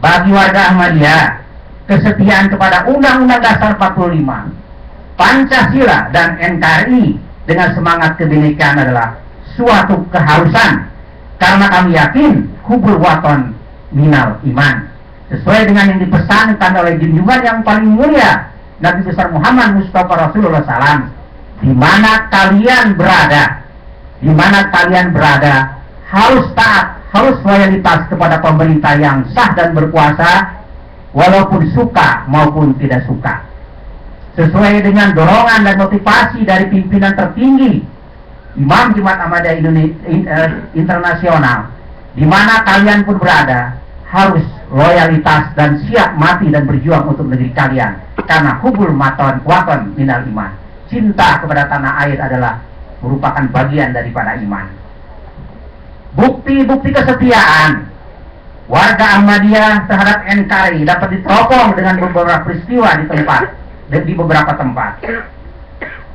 Bagi warga Ahmadiyah, kesetiaan kepada Undang-Undang Dasar 45, Pancasila dan NKRI dengan semangat kebinekaan adalah suatu keharusan, karena kami yakin hubul waton minal iman, sesuai dengan yang dipesankan oleh junjungan yang paling mulia Nabi besar Muhammad Mustafa Rasulullah SAW. Di mana kalian berada, harus taat, harus loyalitas kepada pemerintah yang sah dan berkuasa, walaupun suka maupun tidak suka, sesuai dengan dorongan dan motivasi dari pimpinan tertinggi Imam Jemaat Ahmadiyah Internasional. Di mana kalian pun berada, harus loyalitas dan siap mati dan berjuang untuk negeri kalian, karena hubul waton minal iman. Cinta kepada tanah air adalah merupakan bagian daripada iman. Bukti-bukti kesetiaan warga Ahmadiyah terhadap NKRI dapat diteropong dengan beberapa peristiwa di beberapa tempat.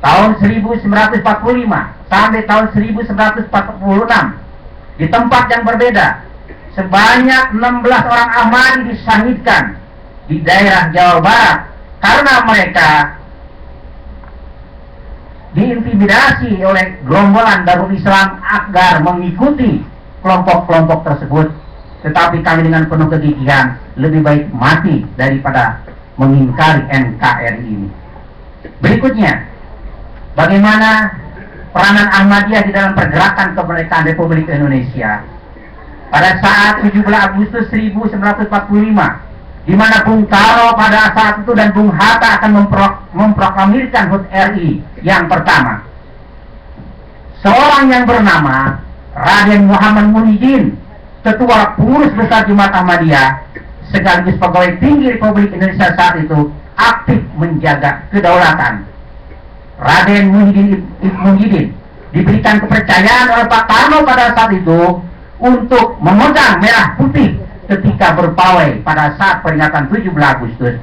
Tahun 1945 sampai tahun 1946 di tempat yang berbeda, sebanyak 16 orang Ahmadi disyahidkan di daerah Jawa Barat karena mereka diintimidasi oleh gerombolan Darul Islam agar mengikuti kelompok-kelompok tersebut. Tetapi kami dengan penuh kegigihan lebih baik mati daripada mengingkari NKRI ini. Berikutnya, bagaimana peranan Ahmadiyah di dalam pergerakan kemerdekaan Republik Indonesia pada saat 17 Agustus 1945, di mana Bung Karno pada saat itu dan Bung Hatta akan memproklamirkan HUT RI yang pertama. Seorang yang bernama Raden Muhammad Muhyiddin, Ketua Pengurus Besar Jemaat Ahmadiyah sekaligus pegawai tinggi Republik Indonesia saat itu, aktif menjaga kedaulatan. Raden Muhyiddin diberikan kepercayaan oleh Pak Karno pada saat itu untuk memegang merah putih ketika berpawai pada saat peringatan 17 Agustus.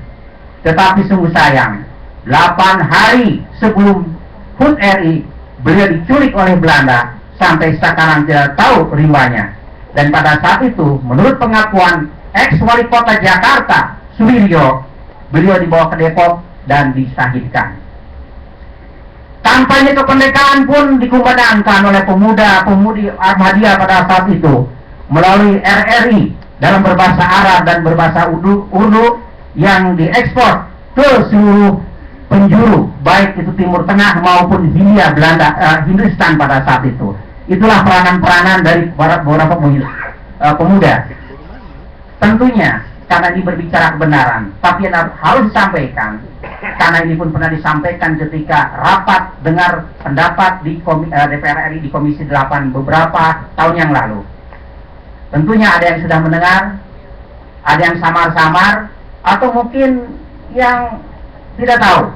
Tetapi sungguh sayang, 8 hari sebelum HUT RI, beliau diculik oleh Belanda sampai sekarang tidak tahu rimbanya. Dan pada saat itu, menurut pengakuan ex-wali kota Jakarta, Suwiryo, beliau dibawa ke Depok dan disahidkan. Kampanye kemerdekaan pun dikumandangkan oleh pemuda-pemudi Ahmadiyah pada saat itu melalui RRI dalam berbahasa Arab dan berbahasa Urdu yang diekspor ke seluruh penjuru, baik itu Timur Tengah maupun Hindia Belanda, Hindustan pada saat itu. Itulah peranan-peranan dari beberapa pemuda. Tentunya karena ini berbicara kebenaran, tapi yang harus disampaikan, karena ini pun pernah disampaikan ketika rapat dengar pendapat di DPR RI di Komisi 8 beberapa tahun yang lalu. Tentunya ada yang sudah mendengar, ada yang samar-samar, atau mungkin yang tidak tahu.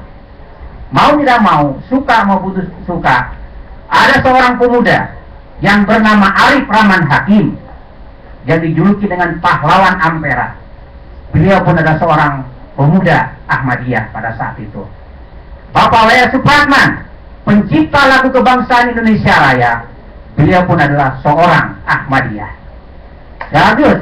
Mau tidak mau, suka mau putus suka, ada seorang pemuda yang bernama Arif Rahman Hakim yang dijuluki dengan pahlawan Ampera. Beliau pun adalah seorang pemuda Ahmadiyah pada saat itu. Bapak W. Supratman, pencipta lagu kebangsaan Indonesia Raya, beliau pun adalah seorang Ahmadiyah. Bagus.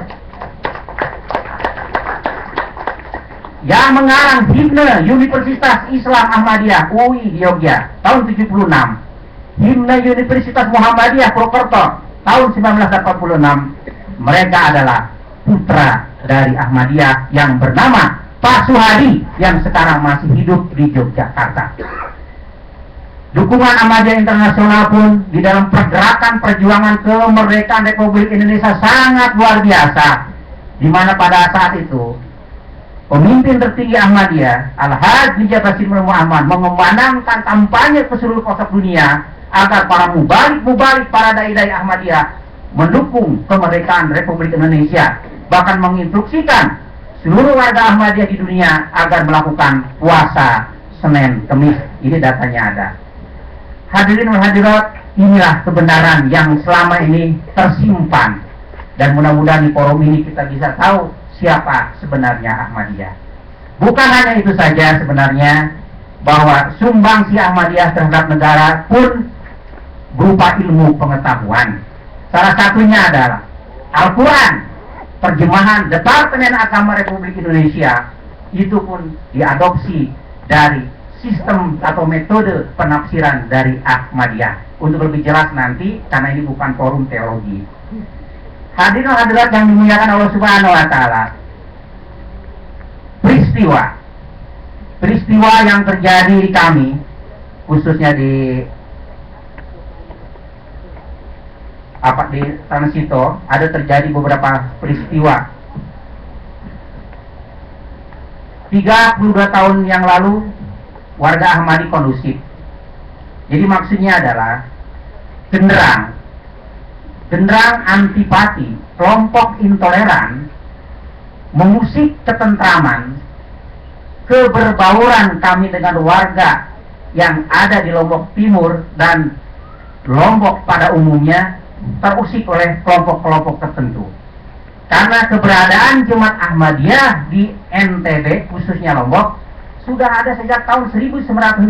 Yang mengarang himne Universitas Islam Ahmadiyah UI di Yogyakarta tahun 76, himne Universitas Muhammadiyah Purwokerto tahun 1986, mereka adalah putra dari Ahmadiyah yang bernama Pak Suhadi yang sekarang masih hidup di Yogyakarta. Dukungan Ahmadiyah Internasional pun di dalam pergerakan perjuangan kemerdekaan Republik Indonesia sangat luar biasa, di mana pada saat itu pemimpin tertinggi Ahmadiyah, Al-Hajj Mirza Bashir Muhammad, mengumandangkan kampanye ke seluruh pelosok dunia agar para mubalik para dai-dai Ahmadiyah mendukung kemerdekaan Republik Indonesia, bahkan menginstruksikan seluruh warga Ahmadiyah di dunia agar melakukan puasa Senin Kemis. Ini datanya ada. Hadirin dan hadirat, inilah kebenaran yang selama ini tersimpan, dan mudah-mudahan di forum ini kita bisa tahu siapa sebenarnya Ahmadiyah. Bukan hanya itu saja sebenarnya, bahwa sumbangsi Ahmadiyah terhadap negara pun berupa ilmu pengetahuan. Salah satunya adalah Al-Quran. terjemahan Departemen Agama Republik Indonesia itu pun diadopsi dari sistem atau metode penafsiran dari Ahmadiyah. Untuk lebih jelas nanti, karena ini bukan forum teologi. Hadirin hadirat yang dimuliakan Allah Subhanahu wa taala. Peristiwa yang terjadi di kami, khususnya di Tanah Sito, ada terjadi beberapa peristiwa. 32 tahun yang lalu warga Ahmadi kondusif. Jadi maksudnya adalah genderang antipati, kelompok intoleran mengusik ketentraman, keberbauran kami dengan warga yang ada di Lombok Timur dan Lombok pada umumnya terusik oleh kelompok-kelompok tertentu. Karena keberadaan Jemaat Ahmadiyah di NTB, khususnya Lombok, sudah ada sejak tahun 1965.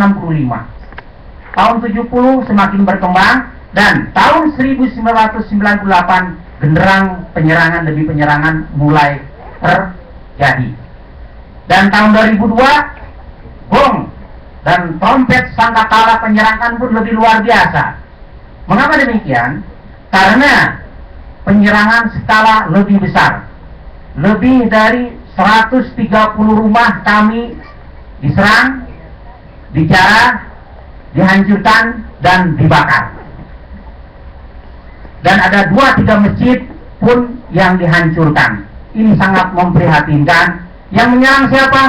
Tahun 70 semakin berkembang, dan tahun 1998 genderang penyerangan demi penyerangan mulai terjadi. Dan tahun 2002 gong dan trompet sangkakala penyerangan pun lebih luar biasa. Mengapa demikian? Karena penyerangan skala lebih besar. Lebih dari 130 rumah kami diserang, dijarah, dihancurkan, dan dibakar. Dan ada 2-3 masjid pun yang dihancurkan. Ini sangat memprihatinkan. Yang menyerang siapa?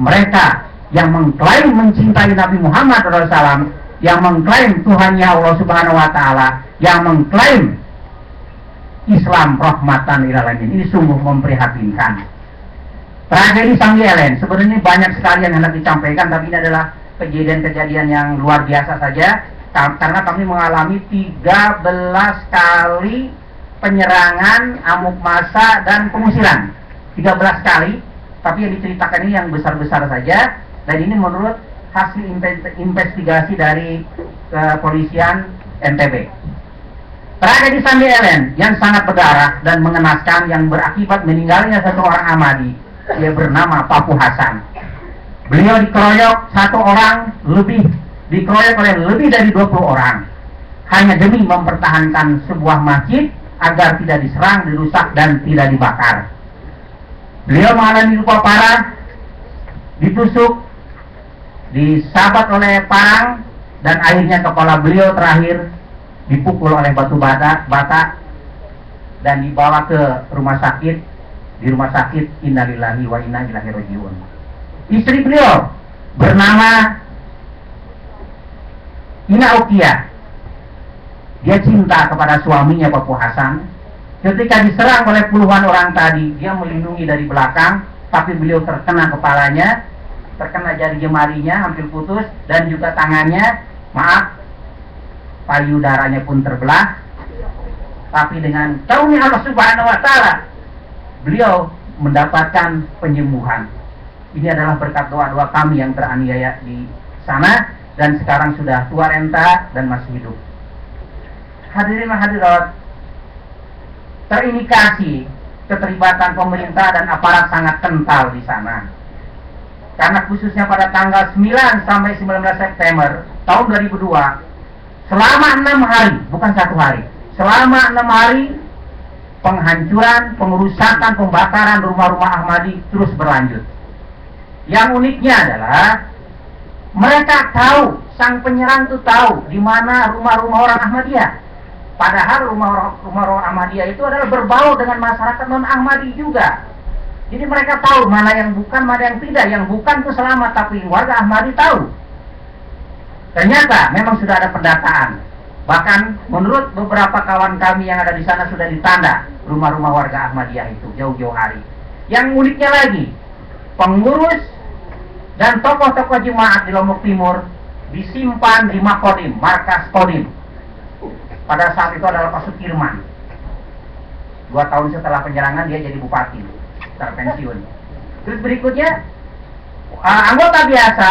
Mereka yang mengklaim mencintai Nabi Muhammad SAW, yang mengklaim Tuhannya Allah Subhanahu wa taala, yang mengklaim Islam rahmatan lil alamin. Ini sungguh memprihatinkan. Tragedi Sangielen sebenarnya banyak sekali yang hendak disampaikan, tapi ini adalah kejadian-kejadian yang luar biasa saja, karena kami mengalami 13 kali penyerangan, amuk massa, dan pengusiran. 13 kali, tapi yang diceritakan ini yang besar-besar saja, dan ini menurut hasil investigasi dari kepolisian NTB. Tragedi Sangielen yang sangat berdarah dan mengenaskan yang berakibat meninggalnya satu orang Ahmadi, dia bernama Papu Hasan. Beliau dikeroyok satu orang lebih, dikeroyok oleh lebih dari 20 orang, hanya demi mempertahankan sebuah masjid agar tidak diserang, dirusak, dan tidak dibakar. Beliau mengalami luka parah, ditusuk, disabat oleh parang, dan akhirnya kepala beliau terakhir dipukul oleh batu bata dan dibawa ke rumah sakit. Di rumah sakit innalillahi wa inna ilaihi rajiun. Istri beliau bernama Ina Ukia. Dia cinta kepada suaminya Papu Hasan. Ketika diserang oleh puluhan orang tadi, dia melindungi dari belakang, tapi beliau terkena kepalanya, terkena jari jemarinya hampir putus, dan juga tangannya, payudaranya pun terbelah. Tapi dengan karunia Allah Subhanahu wa taala, beliau mendapatkan penyembuhan. Ini adalah berkat doa-doa kami yang teraniaya di sana, dan sekarang sudah tua renta dan masih hidup. Hadirin hadirat, terindikasi keterlibatan pemerintah dan aparat sangat kental di sana. Karena khususnya pada tanggal 9 sampai 19 September tahun 2002, selama 6 hari, bukan 1 hari, selama 6 hari, penghancuran, pengerusakan, pembakaran rumah-rumah Ahmadi terus berlanjut. Yang uniknya adalah mereka tahu, sang penyerang itu tahu di mana rumah-rumah orang Ahmadiyah. Padahal rumah-rumah Ahmadiyah itu adalah berbau dengan masyarakat non-Ahmadi juga. Jadi mereka tahu mana yang bukan, mana yang tidak. Yang bukan itu selamat, tapi warga Ahmadi tahu. Ternyata memang sudah ada pendataan. Bahkan menurut beberapa kawan kami yang ada di sana sudah ditanda rumah-rumah warga Ahmadiyah itu jauh-jauh hari. Yang uniknya lagi, pengurus dan tokoh-tokoh jemaat di Lombok Timur disimpan di Makodim, markas Kodim. Pada saat itu adalah Pak Sukirman. 2 tahun setelah penyerangan dia jadi bupati, terpensiun. Terus berikutnya anggota biasa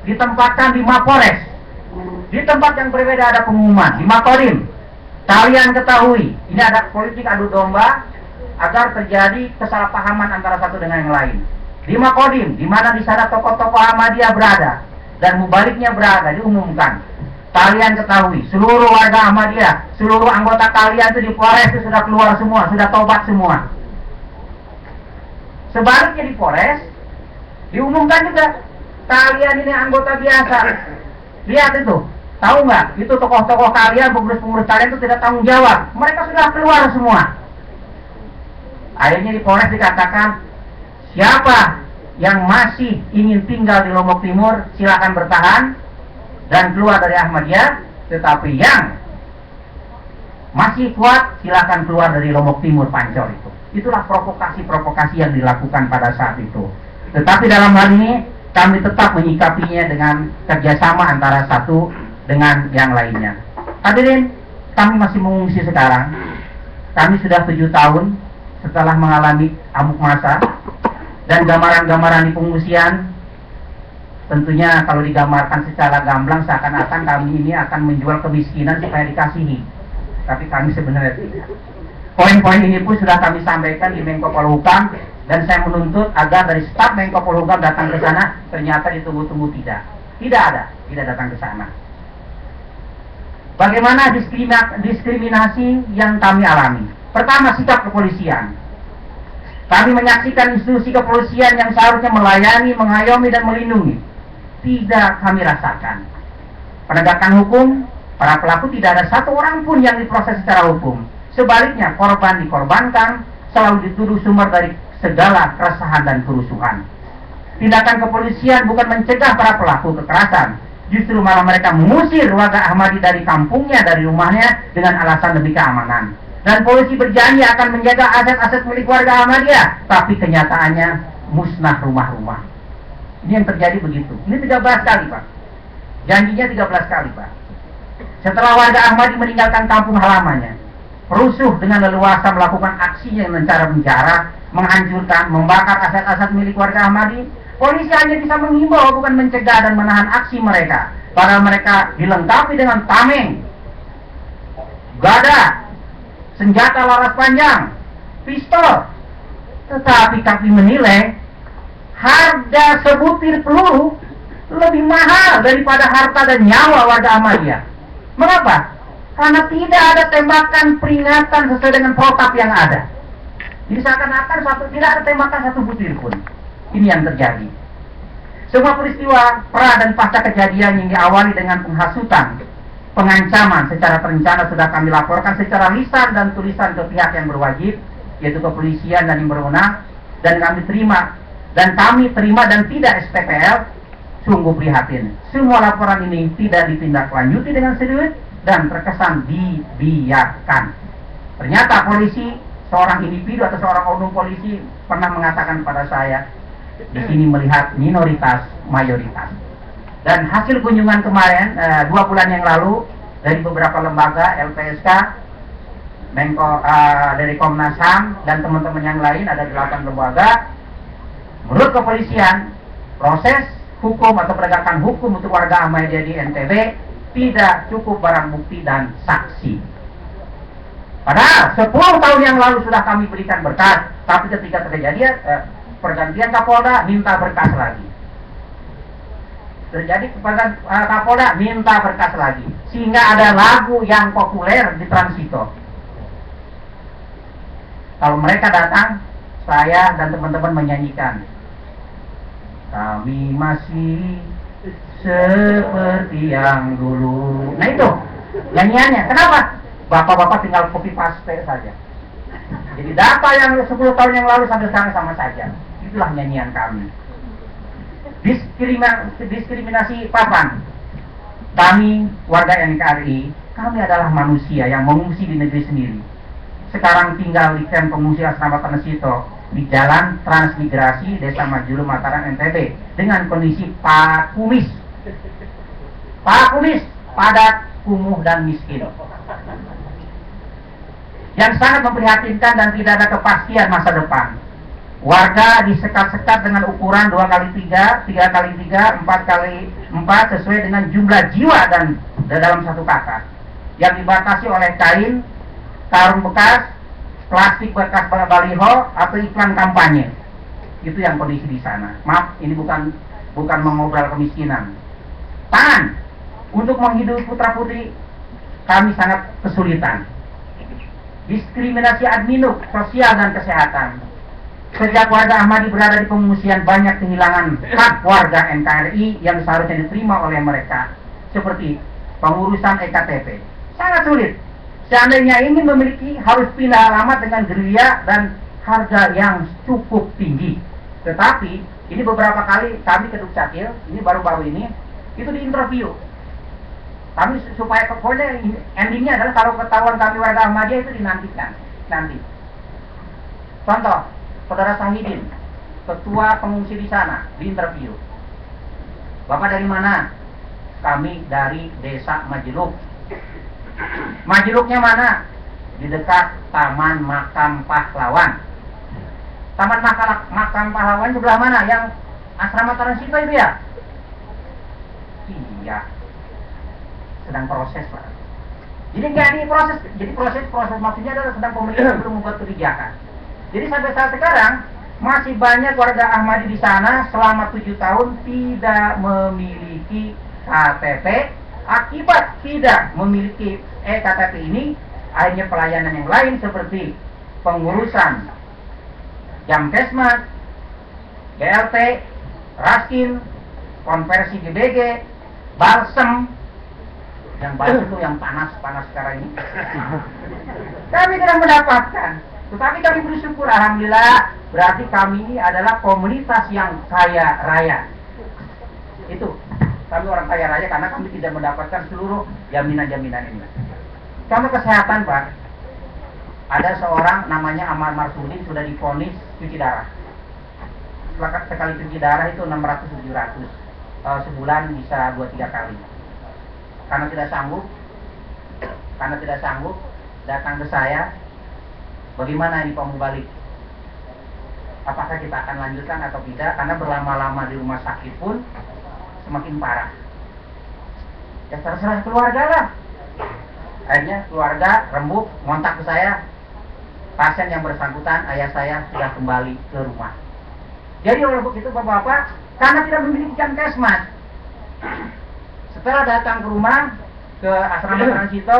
ditempatkan di Mapores. Di tempat yang berbeda ada pengumuman di Makodim. Kalian ketahui, ini ada politik adu domba agar terjadi kesalahpahaman antara satu dengan yang lain. Di Makodim, di mana di sana tokoh-tokoh Ahmadiyah berada dan mubaliknya berada, diumumkan. Kalian ketahui, seluruh warga Ahmadiyah, seluruh anggota kalian itu di Polres itu sudah keluar semua, sudah tobat semua. Sebaliknya di Polres diumumkan juga, kalian ini anggota biasa. Lihat itu, tahu nggak? Itu tokoh-tokoh kalian, pengurus-pengurus kalian itu tidak tanggung jawab. Mereka sudah keluar semua. Akhirnya di Polres dikatakan, siapa yang masih ingin tinggal di Lombok Timur, silakan bertahan dan keluar dari Ahmadiyah. Tetapi yang masih kuat, silakan keluar dari Lombok Timur Pancor itu. Itulah provokasi-provokasi yang dilakukan pada saat itu. Tetapi dalam hal ini kami tetap menyikapinya dengan kerjasama antara satu dengan yang lainnya. Hadirin, kami masih mengungsi sekarang. Kami sudah 7 tahun setelah mengalami amuk massa, dan gambaran-gambaran di pengungsian tentunya kalau digambarkan secara gamblang seakan-akan kami ini akan menjual kemiskinan supaya dikasihi. Tapi kami sebenarnya tidak. Poin-poin ini pun sudah kami sampaikan di Menko Polhukam, dan saya menuntut agar dari staf Menko Polhukam datang ke sana. Ternyata ditunggu-tunggu tidak datang ke sana. Bagaimana diskriminasi yang kami alami? Pertama, sikap kepolisian. Kami menyaksikan institusi kepolisian yang seharusnya melayani, mengayomi, dan melindungi. Tidak kami rasakan. Penegakan hukum, para pelaku tidak ada satu orang pun yang diproses secara hukum. Sebaliknya, korban dikorbankan, selalu dituduh sumber dari segala keresahan dan kerusuhan. Tindakan kepolisian bukan mencegah para pelaku kekerasan, justru malah mereka mengusir warga Ahmadi dari kampungnya, dari rumahnya dengan alasan demi keamanan. Dan polisi berjanji akan menjaga aset-aset milik warga Ahmadiyah, tapi kenyataannya musnah rumah-rumah. Ini yang terjadi begitu. Ini 13 kali, Pak. Janjinya 13 kali, Pak. Setelah warga Ahmadi meninggalkan kampung halamannya, perusuh dengan leluasa melakukan aksinya dengan cara menjarah, menghancurkan, membakar aset-aset milik warga Ahmadi. Polisi hanya bisa menghimbau, bukan mencegah dan menahan aksi mereka. Padahal mereka dilengkapi dengan tameng, gada, senjata laras panjang, pistol. Tetapi kami menilai harga sebutir peluru lebih mahal daripada harta dan nyawa warga Ahmadiyah. Mengapa? Karena tidak ada tembakan peringatan sesuai dengan protap yang ada. Jadi seakan-akan tidak ada tembakan satu butir pun. Ini yang terjadi. Semua peristiwa pra dan pasca kejadian yang diawali dengan penghasutan, pengancaman secara terencana sudah kami laporkan secara lisan dan tulisan ke pihak yang berwajib, yaitu kepolisian dan yang berwenang, dan kami terima dan tidak SPPL. Sungguh prihatin. Semua laporan ini tidak ditindaklanjuti dengan serius dan terkesan dibiarkan. Ternyata polisi, seorang individu atau seorang oknum polisi pernah mengatakan pada saya, di sini melihat minoritas mayoritas. Dan hasil kunjungan kemarin 2 bulan yang lalu dari beberapa lembaga LPSK, Menko dari Komnas HAM dan teman-teman yang lain, ada 8 lembaga. Menurut kepolisian, proses hukum atau penegakan hukum untuk warga Ahmadiyah di NTB tidak cukup barang bukti dan saksi. Padahal 10 tahun yang lalu sudah kami berikan berkas, tapi ketika terjadi pergantian Kapolda, minta berkas lagi. Terjadi kepada Kapolda, minta berkas lagi. Sehingga ada lagu yang populer di Transito. Kalau mereka datang, saya dan teman-teman menyanyikan, kami masih seperti yang dulu. Nah itu nyanyiannya. Kenapa? Bapak-bapak tinggal copy paste saja. Jadi data yang 10 tahun yang lalu sampai sekarang sama saja. Itulah nyanyian kami. Diskriminasi papan. Kami warga NKRI, kami adalah manusia yang mengungsi di negeri sendiri. Sekarang tinggal di kamp pengungsi Asrama Tanesito di Jalan Transmigrasi Desa Majulu Mataram NTB dengan kondisi pakumis, padat, kumuh dan miskin, yang sangat memprihatinkan dan tidak ada kepastian masa depan. Warga disekat-sekat dengan ukuran 2x3, 3x3, 4x4 sesuai dengan jumlah jiwa dan dalam satu kakak, yang dibatasi oleh kain, karung bekas, plastik bekas baliho atau iklan kampanye. Itu yang kondisi di sana. Maaf, ini bukan mengobrol kemiskinan. Tahan untuk menghidupi putra putri kami sangat kesulitan. Diskriminasi adminuk, sosial dan kesehatan. Sejak warga Ahmadi berada di pengungsian, banyak kehilangan hak warga NKRI yang seharusnya diterima oleh mereka, seperti pengurusan EKTP. Sangat sulit. Seandainya ingin memiliki, harus pindah alamat dengan gerilya dan harga yang cukup tinggi. Tetapi ini beberapa kali kami ke Dukcapil, ini baru-baru ini, itu di interview. Kami supaya pokoknya endingnya adalah kalau ketahuan kami warga Ahmadiyah itu dinantikan nanti. Contoh, Saudara Sahidin, ketua pengungsi di sana, di interview. Bapak dari mana? Kami dari desa Majiluk. Majiluknya mana? Di dekat Taman Makam Pahlawan. Taman Makam Pahlawan sebelah mana? Yang asrama Taransito itu ya? Iya. Sedang proses, Pak. Jadi nggak diproses. Jadi proses maksudnya adalah sedang pemerintah belum membuat kebijakan. Jadi sampai saat sekarang masih banyak warga Ahmadi di sana selama 7 tahun tidak memiliki KTP. Akibat tidak memiliki KTP ini, akhirnya pelayanan yang lain seperti pengurusan Jamkesmas, BLT, Raskin, konversi GBG, balsem, yang balsem itu yang panas sekarang ini. Kami tidak mendapatkan. Tetapi kami bersyukur, alhamdulillah, berarti kami ini adalah komunitas yang kaya raya. Itu, kami orang kaya raya karena kami tidak mendapatkan seluruh jaminan-jaminan ini. Contoh kesehatan, Pak. Ada seorang namanya Amal Marsudi sudah divonis cuci darah. Sekali cuci darah itu 600-700. Sebulan bisa 2-3 kali. Karena tidak sanggup, datang ke saya. Bagaimana ini Pak Mubalik? Apakah kita akan lanjutkan atau tidak? Karena berlama-lama di rumah sakit pun semakin parah. Ya terserah keluarga lah. Akhirnya keluarga rembuk ngontak ke saya. Pasien yang bersangkutan, ayah saya sudah kembali ke rumah. Jadi oleh begitu Bapak-bapak, karena tidak memiliki Jamkesmas, setelah datang ke rumah ke asrama Taransito,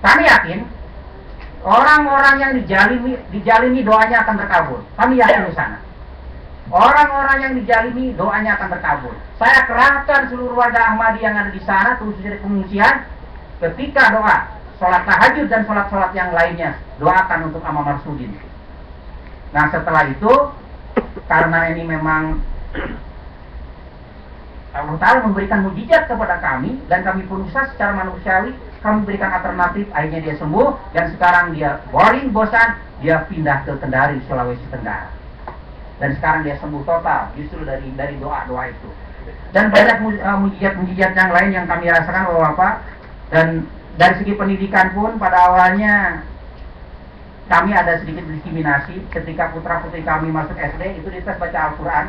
kami yakin orang-orang yang dijalimi doanya akan terkabul. Kami yakin di sana. Orang-orang yang dijalimi doanya akan terkabul. Saya kerahkan seluruh warga Ahmadi yang ada di sana, khususnya di pengungsian, ketika doa, sholat tahajud dan sholat-sholat yang lainnya, doakan untuk Amal Marsudin. Nah setelah itu, karena ini memang Allah Ta'ala memberikan mujizat kepada kami, dan kami pun usaha secara manusiawi, kami berikan alternatif, akhirnya dia sembuh, dan sekarang dia bosan, dia pindah ke Kendari, Sulawesi Tenggara. Dan sekarang dia sembuh total, justru dari doa-doa itu. Dan banyak mujizat yang lain yang kami rasakan Bapak-bapak. Dan dari segi pendidikan pun pada awalnya kami ada sedikit diskriminasi ketika putra-putri kami masuk SD, itu dites baca Al-Quran.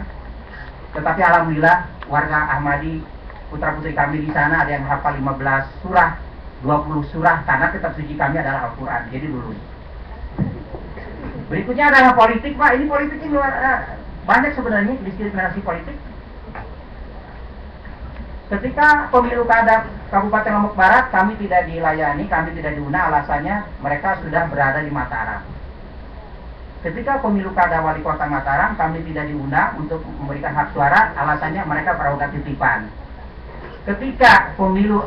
Tetapi alhamdulillah warga Ahmadi, putra-putri kami di sana ada yang hafal 15 surah, 20 surah, karena kitab suci kami adalah Al-Quran. Jadi lulus. Berikutnya adalah politik, Pak. Ini politik ini banyak sebenarnya diskriminasi politik. Ketika pemilu kada Kabupaten Lombok Barat, kami tidak dilayani, kami tidak diundang, alasannya mereka sudah berada di Mataram. Ketika pemilu kada Wali Kota Mataram, kami tidak diundang untuk memberikan hak suara, alasannya mereka berada titipan. Ketika pemilu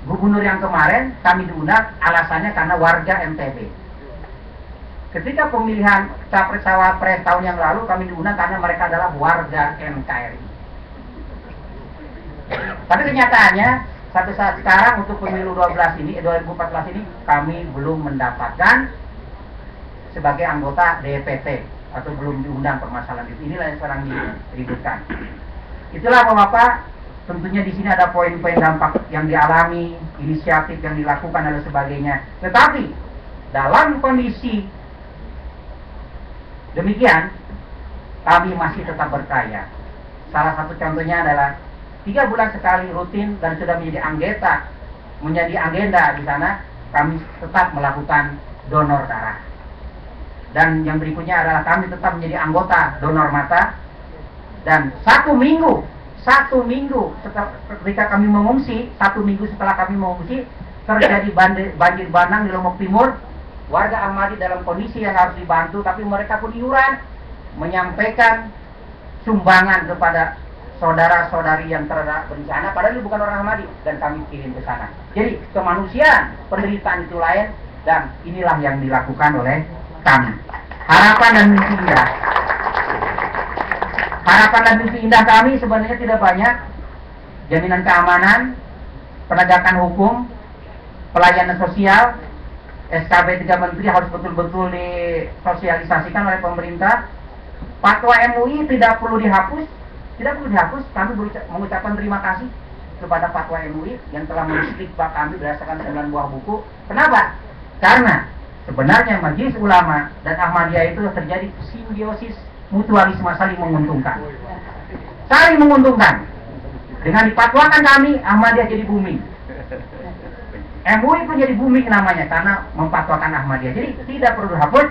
gubernur yang kemarin, kami diundang, alasannya karena warga NTB. Ketika pemilihan capres-cawapres tahun yang lalu, kami diundang karena mereka adalah warga NKRI. Tapi kenyataannya sampai saat sekarang untuk pemilu 2014 ini kami belum mendapatkan sebagai anggota DPT atau belum diundang permasalahan itu. Inilah yang sekarang diributkan. Itulah Bapak, tentunya di sini ada poin-poin dampak yang dialami, inisiatif yang dilakukan dan sebagainya. Tetapi dalam kondisi demikian kami masih tetap berkarya. Salah satu contohnya adalah 3 bulan sekali rutin dan sudah menjadi agenda di sana, kami tetap melakukan donor darah. Dan yang berikutnya adalah kami tetap menjadi anggota donor mata. Dan satu minggu setelah ketika kami mengungsi, 1 minggu setelah kami mengungsi, terjadi banjir bandang di Lombok Timur. Warga Ahmadi dalam kondisi yang harus dibantu, tapi mereka pun iuran menyampaikan sumbangan kepada saudara-saudari yang terkena bencana, padahal itu bukan orang Ahmadi, dan kami kirim ke sana. Jadi kemanusiaan, penderitaan itu lain, dan inilah yang dilakukan oleh kami. Harapan dan mimpi indah. Harapan dan mimpi indah kami sebenarnya tidak banyak. Jaminan keamanan, penegakan hukum, pelayanan sosial, SKB 3 Menteri harus betul-betul disosialisasikan oleh pemerintah. Fatwa MUI tidak perlu dihapus. Kami mengucapkan terima kasih kepada Fatwa MUI yang telah mengistiqbal kami berdasarkan 9 buah buku. Kenapa? Karena sebenarnya Majelis Ulama dan Ahmadiyah itu terjadi simbiosis mutualisme, saling menguntungkan. Dengan dipatwakan kami, Ahmadiyah jadi booming. MUI pun jadi booming namanya karena mempatwakan Ahmadiyah. Jadi tidak perlu dihapus,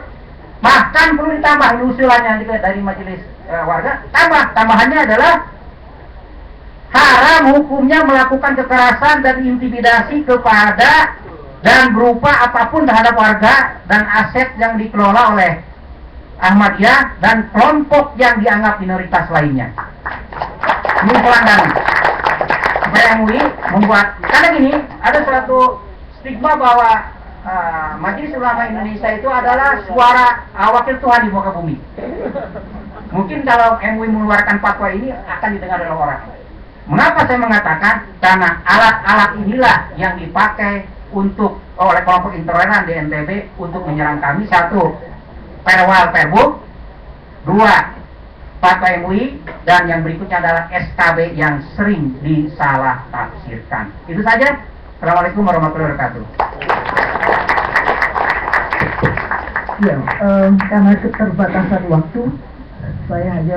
bahkan perlu ditambah usulannya dari majelis warga. Tambahannya adalah haram hukumnya melakukan kekerasan dan intimidasi kepada dan berupa apapun terhadap warga dan aset yang dikelola oleh Ahmadiyah dan kelompok yang dianggap minoritas lainnya. Ini pelanggaran. Supaya MUI membuat, karena gini, ada suatu stigma bahwa Majelis Ulama Indonesia itu adalah suara wakil Tuhan di muka bumi. Mungkin kalau MUI mengeluarkan fatwa ini akan didengar oleh orang. Mengapa saya mengatakan? Karena alat-alat inilah yang dipakai oleh kelompok intoleran di NTB untuk menyerang kami. 1, perwal perbuk. 2, fatwa MUI. Dan yang berikutnya adalah SKB yang sering disalah tafsirkan. Itu saja. Assalamualaikum warahmatullahi wabarakatuh. Ya, karena keterbatasan waktu, saya hanya